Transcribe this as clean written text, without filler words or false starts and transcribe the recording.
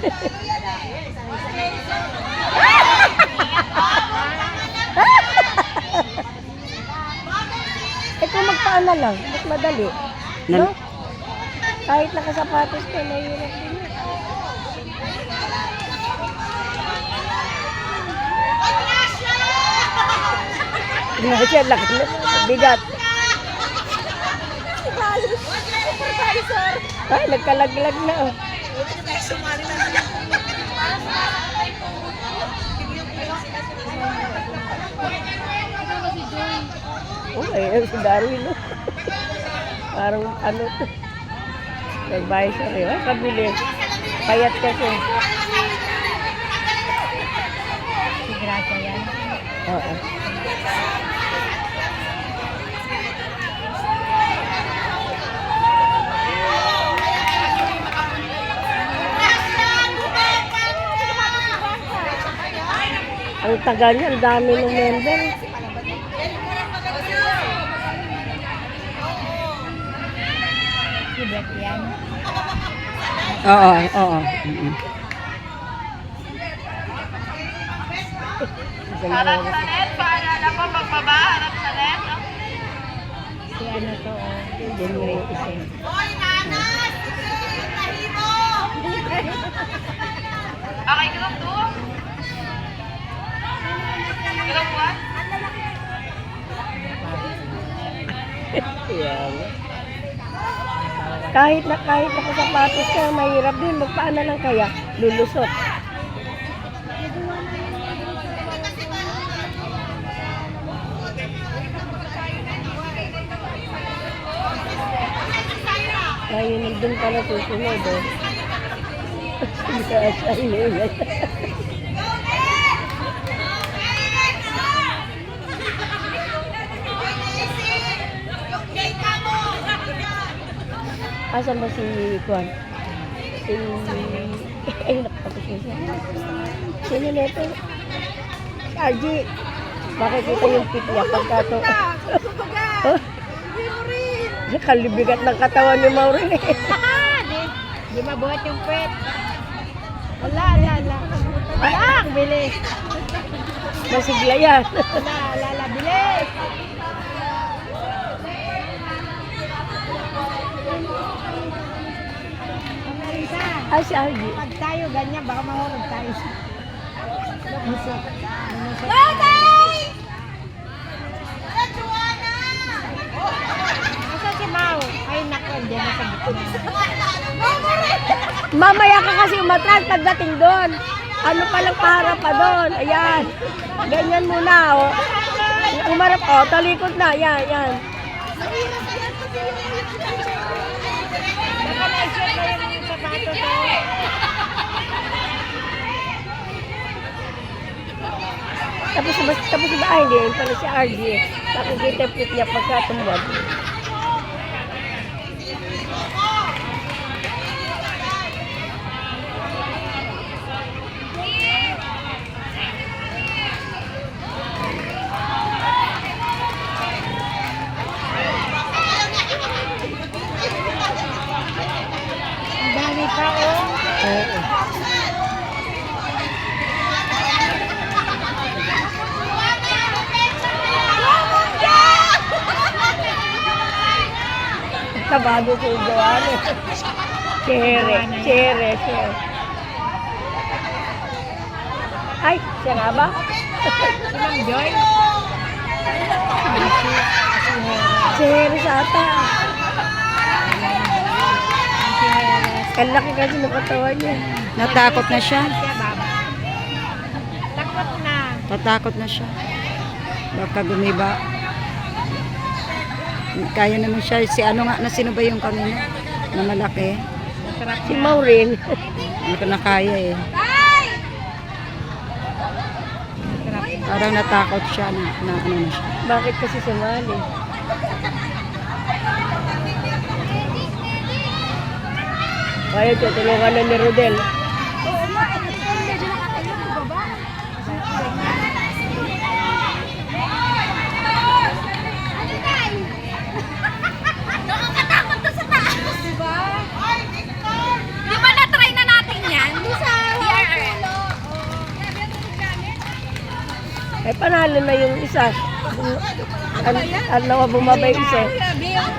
Eh kung magpaana lang, mas madali. No? Kahit nakasapatos ka, mahirap din yun. Siya, laki na. Bigat. Ay, nagkalaglag na. Oh. Oh, ayun si Darwin. Oh. Parang ano to. Advisor eh. Ay, kabili. Payat kasi. Si Gracia yan? Oo. Ang tagal niya, ang dami ng member. Si Beth yan? Oo, oo. Harap sa net, paalala po pagbaba, harap sa net, no? Si ano to, hindi mo isa. Hoy, nanas! Tahimo! Okay, group 2? Group 1? Yan. Kahit nakasapatos ka, mahirap din. Magpaano lang kaya? Lulusot. Ayun, nandun pala susunod. Oh. Asan ba si Juan? Si... Ay, nakapagod siya. Sino nito? RG. Makikita yung pit niya pagkato. Oh? Kalibigat ng katawan ni Maureen eh. Di mabuhat yung pet. Wala. Bilis. Masigla yan. Wala, bilis. Ay, si RG. Pag tayo ganyan, baka mahulog tayo. Musok. Asa si Mau? Ay, naku, hindi na sa gitna. Mamaya ka kasi umatras pagdating doon. Ano palang paharap pa doon? Ayan. Ganyan muna, oh. Umarap, oh. Talikod na. Yan. Baka na-share kayo ng sapatos, oh. Tapos ba? Ay, hindi. Yun pala si RG. Nakikita yung pit niya pagkatumbad. Ang dami pa, oh. Oo. Kabado si Joanne. Chere. Ay, siya nga ba? Si Ma'am Joy. Chere sa ata. Ang laki kasi ng katawan niya. Natakot na siya. Siya, baba. Takot na. Tatakot na siya. Baka gumiba. Kaya naman siya. Si ano nga, na sino ba yung kanina? Na malaki. Sarap Si Maureen. Hindi ko na kaya eh. Parang natakot siya na ano na siya. Bakit kasi sumali? Kaya tutulungan na ni Rodel. Di ba na-try na natin yan? Eh, panalo na yung isa. Ano, bumabay isa. Sabi yung